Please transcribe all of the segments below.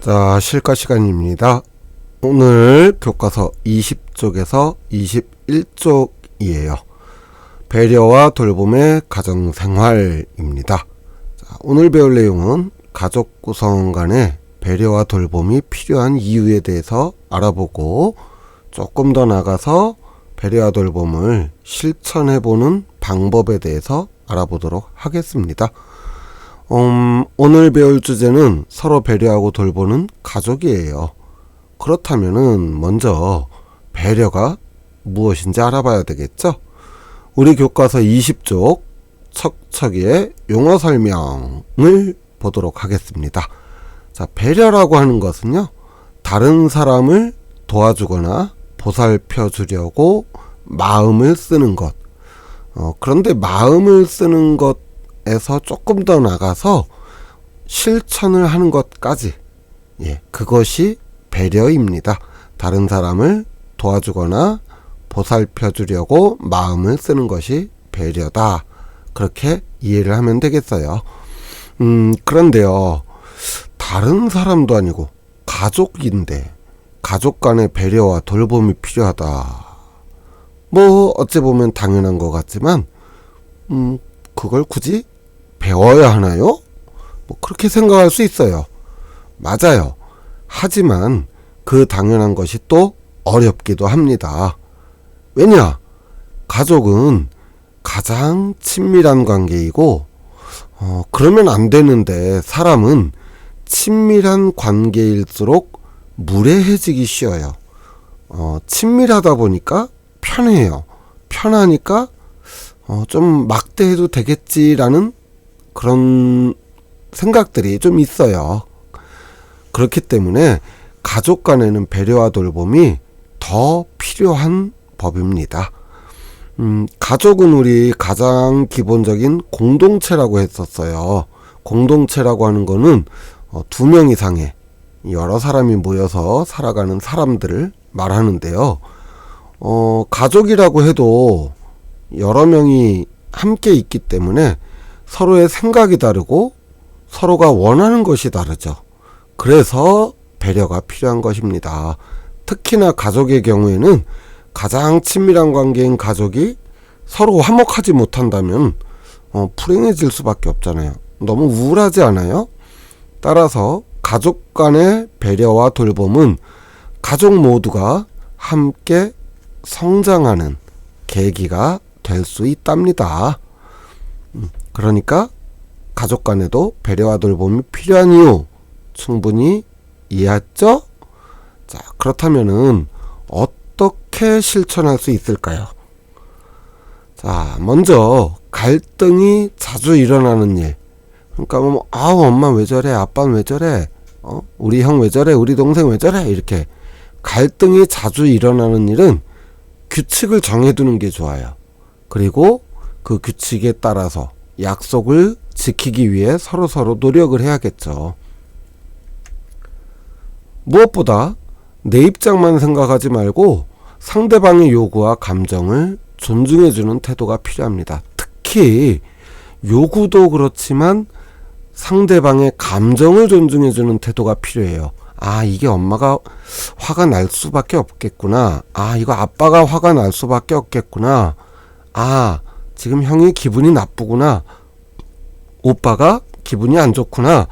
자, 실가 시간입니다. 오늘 교과서 20쪽에서 21쪽이에요. 배려와 돌봄의 가정생활입니다. 자, 오늘 배울 내용은 가족 구성원 간의 배려와 돌봄이 필요한 이유에 대해서 알아보고 조금 더 나가서 배려와 돌봄을 실천해보는 방법에 대해서 알아보도록 하겠습니다. 오늘 배울 주제는 서로 배려하고 돌보는 가족이에요. 그렇다면은 먼저 배려가 무엇인지 알아봐야 되겠죠? 우리 교과서 20쪽 척척이의 용어 설명을 보도록 하겠습니다. 자, 배려라고 하는 것은요, 다른 사람을 도와주거나 보살펴 주려고 마음을 쓰는 것. 그런데 마음을 쓰는 것에서 조금 더 나가서 실천을 하는 것까지, 그것이 배려입니다. 다른 사람을 도와주거나 보살펴 주려고 마음을 쓰는 것이 배려다. 그렇게 이해를 하면 되겠어요. 그런데요, 다른 사람도 아니고 가족인데 가족 간의 배려와 돌봄이 필요하다. 뭐 어찌 보면 당연한 것 같지만 그걸 굳이 배워야 하나요? 뭐 그렇게 생각할 수 있어요. 맞아요. 하지만 그 당연한 것이 또 어렵기도 합니다. 왜냐? 가족은 가장 친밀한 관계이고 그러면 안 되는데, 사람은 친밀한 관계일수록 무례해지기 쉬워요. 친밀하다 보니까 편해요. 편하니까 좀 막대해도 되겠지라는 그런 생각들이 좀 있어요. 그렇기 때문에 가족 간에는 배려와 돌봄이 더 필요한 법입니다. 가족은 우리 가장 기본적인 공동체라고 했었어요. 공동체라고 하는 거는 2명 이상의 여러 사람이 모여서 살아가는 사람들을 말하는데요. 가족이라고 해도 여러 명이 함께 있기 때문에 서로의 생각이 다르고 서로가 원하는 것이 다르죠. 그래서 배려가 필요한 것입니다. 특히나 가족의 경우에는 가장 친밀한 관계인 가족이 서로 화목하지 못한다면 불행해질 수밖에 없잖아요. 너무 우울하지 않아요? 따라서 가족 간의 배려와 돌봄은 가족 모두가 함께 성장하는 계기가 될 수 있답니다. 그러니까 가족 간에도 배려와 돌봄이 필요한 이유 충분히 이해했죠? 자, 그렇다면은 어떻게 실천할 수 있을까요? 자, 먼저 갈등이 자주 일어나는 일. 그러니까 뭐 엄마 왜 저래? 아빠는 왜 저래? 우리 형 왜 저래? 우리 동생 왜 저래? 이렇게 갈등이 자주 일어나는 일은 규칙을 정해두는 게 좋아요. 그리고 그 규칙에 따라서 약속을 지키기 위해 서로 노력을 해야겠죠. 무엇보다 내 입장만 생각하지 말고 상대방의 요구와 감정을 존중해주는 태도가 필요합니다. 특히 요구도 그렇지만 상대방의 감정을 존중해주는 태도가 필요해요. 이게 엄마가 화가 날 수밖에 없겠구나. 이거 아빠가 화가 날 수밖에 없겠구나. 지금 형이 기분이 나쁘구나. 오빠가 기분이 안 좋구나.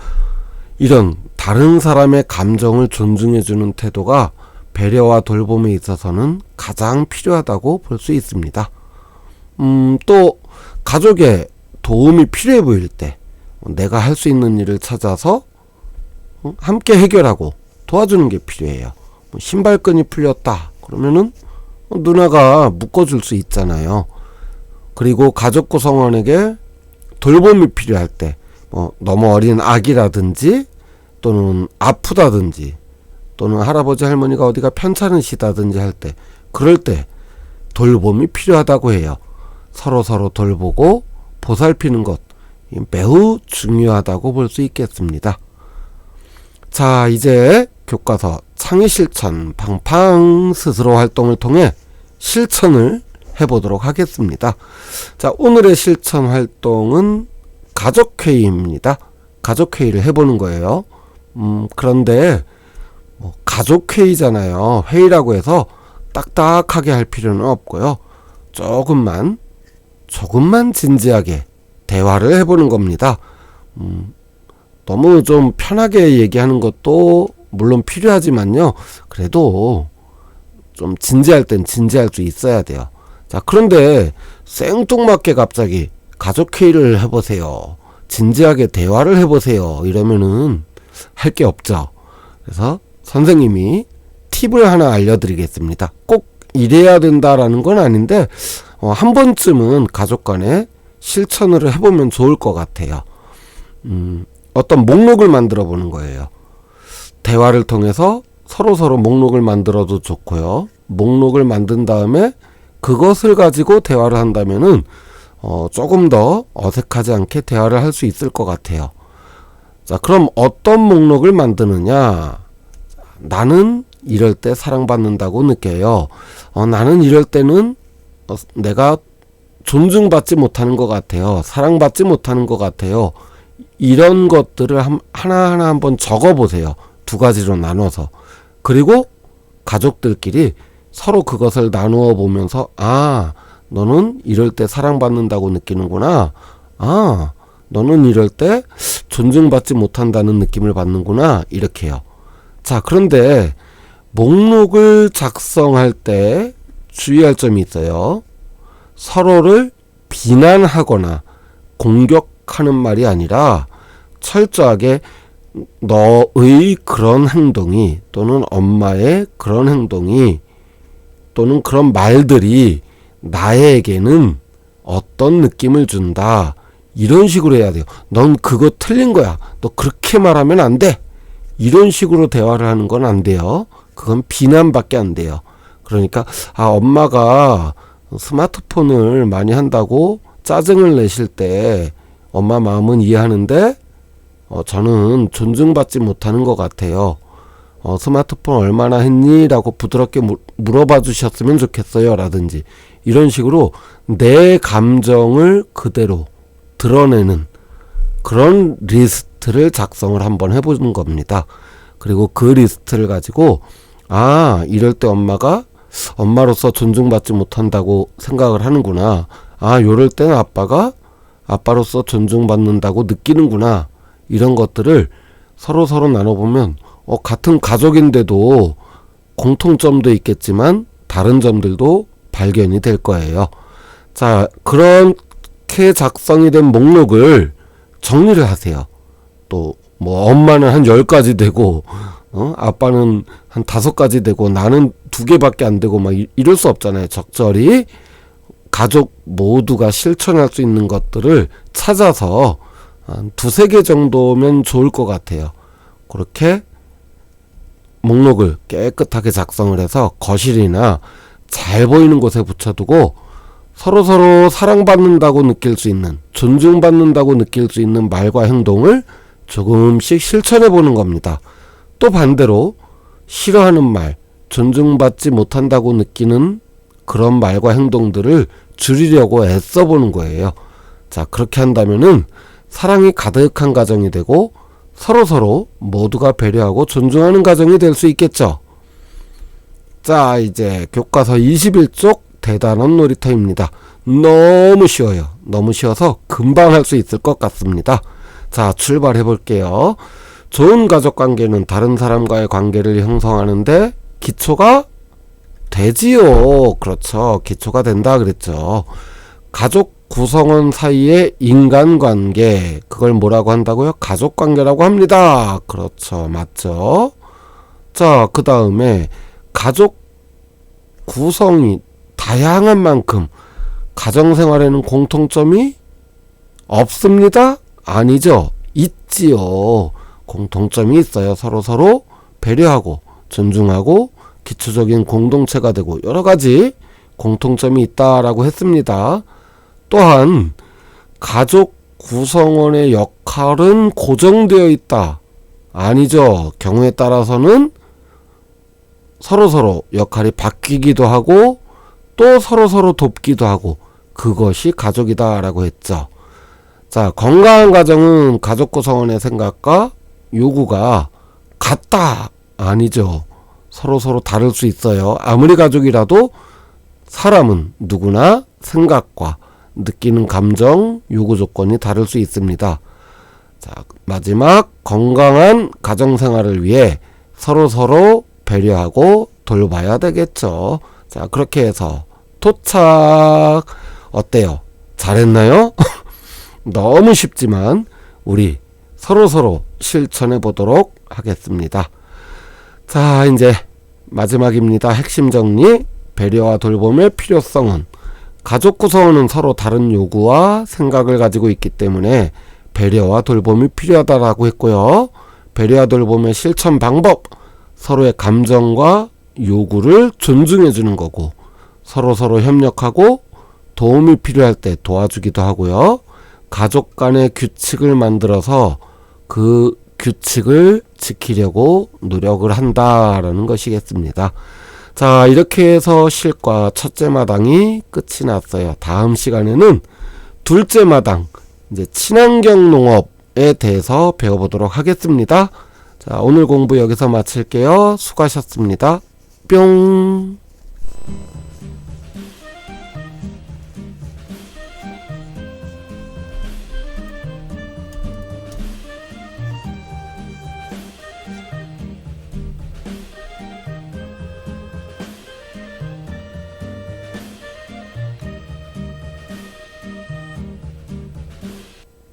이런 다른 사람의 감정을 존중해주는 태도가 배려와 돌봄에 있어서는 가장 필요하다고 볼 수 있습니다. 또 가족의 도움이 필요해 보일 때 내가 할 수 있는 일을 찾아서 함께 해결하고 도와주는 게 필요해요. 신발끈이 풀렸다 그러면은 누나가 묶어줄 수 있잖아요. 그리고 가족 구성원에게 돌봄이 필요할 때 너무 어린 아기라든지 또는 아프다든지 또는 할아버지 할머니가 어디가 편찮으시다든지 할 때, 그럴 때 돌봄이 필요하다고 해요. 서로 돌보고 보살피는 것 매우 중요하다고 볼 수 있겠습니다. 자, 이제 교과서 창의실천 팡팡 스스로 활동을 통해 실천을 해보도록 하겠습니다. 자, 오늘의 실천 활동은 가족회의입니다. 가족회의를 해보는 거예요. 그런데 뭐 가족 회의잖아요. 회의라고 해서 딱딱하게 할 필요는 없고요. 조금만 진지하게 대화를 해보는 겁니다. 너무 좀 편하게 얘기하는 것도 물론 필요하지만요. 그래도 좀 진지할 땐 진지할 수 있어야 돼요. 자, 그런데 생뚱맞게 갑자기 가족 회의를 해보세요. 진지하게 대화를 해보세요. 이러면은 할 게 없죠. 그래서 선생님이 팁을 하나 알려드리겠습니다. 꼭 이래야 된다라는 건 아닌데 한 번쯤은 가족 간에 실천을 해보면 좋을 것 같아요. 어떤 목록을 만들어 보는 거예요. 대화를 통해서 서로 목록을 만들어도 좋고요. 목록을 만든 다음에 그것을 가지고 대화를 한다면은 조금 더 어색하지 않게 대화를 할 수 있을 것 같아요. 자, 그럼 어떤 목록을 만드느냐? 나는 이럴 때 사랑받는다고 느껴요. 나는 이럴 때는 내가 존중받지 못하는 것 같아요. 사랑받지 못하는 것 같아요. 이런 것들을 하나하나 한번 적어보세요. 두 가지로 나눠서. 그리고 가족들끼리 서로 그것을 나누어 보면서 너는 이럴 때 사랑받는다고 느끼는구나. 너는 이럴 때 존중받지 못한다는 느낌을 받는구나. 이렇게요. 자, 그런데 목록을 작성할 때 주의할 점이 있어요. 서로를 비난하거나 공격하는 말이 아니라 철저하게 너의 그런 행동이 또는 엄마의 그런 행동이 또는 그런 말들이 나에게는 어떤 느낌을 준다. 이런 식으로 해야 돼요. 넌 그거 틀린 거야. 너 그렇게 말하면 안 돼. 이런 식으로 대화를 하는 건 안 돼요. 그건 비난밖에 안 돼요. 그러니까 엄마가 스마트폰을 많이 한다고 짜증을 내실 때 엄마 마음은 이해하는데 저는 존중받지 못하는 것 같아요. 스마트폰 얼마나 했니? 라고 부드럽게 물어봐 주셨으면 좋겠어요. 라든지 이런 식으로 내 감정을 그대로 드러내는 그런 리스트를 작성을 한번 해보는 겁니다. 그리고 그 리스트를 가지고 이럴 때 엄마가 엄마로서 존중받지 못한다고 생각을 하는구나. 요럴 때는 아빠가 아빠로서 존중받는다고 느끼는구나. 이런 것들을 서로 나눠보면 같은 가족인데도 공통점도 있겠지만 다른 점들도 발견이 될 거예요. 자, 그렇게 작성이 된 목록을 정리를 하세요. 또 뭐 엄마는 한 10가지 되고 아빠는 한 5가지 되고 나는 2개밖에 안 되고 막 이럴 수 없잖아요. 적절히 가족 모두가 실천할 수 있는 것들을 찾아서 한 2-3개 정도면 좋을 것 같아요. 그렇게 목록을 깨끗하게 작성을 해서 거실이나 잘 보이는 곳에 붙여두고 서로 사랑받는다고 느낄 수 있는, 존중받는다고 느낄 수 있는 말과 행동을 조금씩 실천해 보는 겁니다. 또 반대로 싫어하는 말, 존중받지 못한다고 느끼는 그런 말과 행동들을 줄이려고 애써 보는 거예요. 자, 그렇게 한다면은 사랑이 가득한 가정이 되고 서로 모두가 배려하고 존중하는 가정이 될 수 있겠죠. 자, 이제 교과서 21쪽 대단원 놀이터입니다. 너무 쉬워요. 너무 쉬워서 금방 할 수 있을 것 같습니다. 자, 출발해 볼게요. 좋은 가족관계는 다른 사람과의 관계를 형성하는데 기초가 되지요. 그렇죠. 기초가 된다 그랬죠. 가족 구성원 사이의 인간관계, 그걸 뭐라고 한다고요? 가족관계라고 합니다. 그렇죠. 맞죠? 자, 그 다음에 가족 구성이 다양한 만큼 가정생활에는 공통점이 없습니다? 아니죠. 있지요. 공통점이 있어요. 서로 배려하고 존중하고 기초적인 공동체가 되고 여러 가지 공통점이 있다라고 했습니다. 또한 가족 구성원의 역할은 고정되어 있다. 아니죠. 경우에 따라서는 서로 역할이 바뀌기도 하고 또 서로 돕기도 하고 그것이 가족이다 라고 했죠. 자, 건강한 가정은 가족 구성원의 생각과 요구가 같다. 아니죠. 서로 다를 수 있어요. 아무리 가족이라도 사람은 누구나 생각과 느끼는 감정, 요구 조건이 다를 수 있습니다. 자, 마지막 건강한 가정생활을 위해 서로 배려하고 돌봐야 되겠죠. 자, 그렇게 해서 도착. 어때요? 잘했나요? 너무 쉽지만 우리 서로 실천해 보도록 하겠습니다. 자, 이제 마지막입니다. 핵심 정리. 배려와 돌봄의 필요성은 가족 구성원은 서로 다른 요구와 생각을 가지고 있기 때문에 배려와 돌봄이 필요하다라고 했고요. 배려와 돌봄의 실천 방법, 서로의 감정과 요구를 존중해 주는 거고, 서로 협력하고 도움이 필요할 때 도와주기도 하고요. 가족 간의 규칙을 만들어서 그 규칙을 지키려고 노력을 한다라는 것이겠습니다. 자, 이렇게 해서 실과 첫째 마당이 끝이 났어요. 다음 시간에는 둘째 마당, 이제 친환경 농업에 대해서 배워보도록 하겠습니다. 자, 오늘 공부 여기서 마칠게요. 수고하셨습니다. 뿅.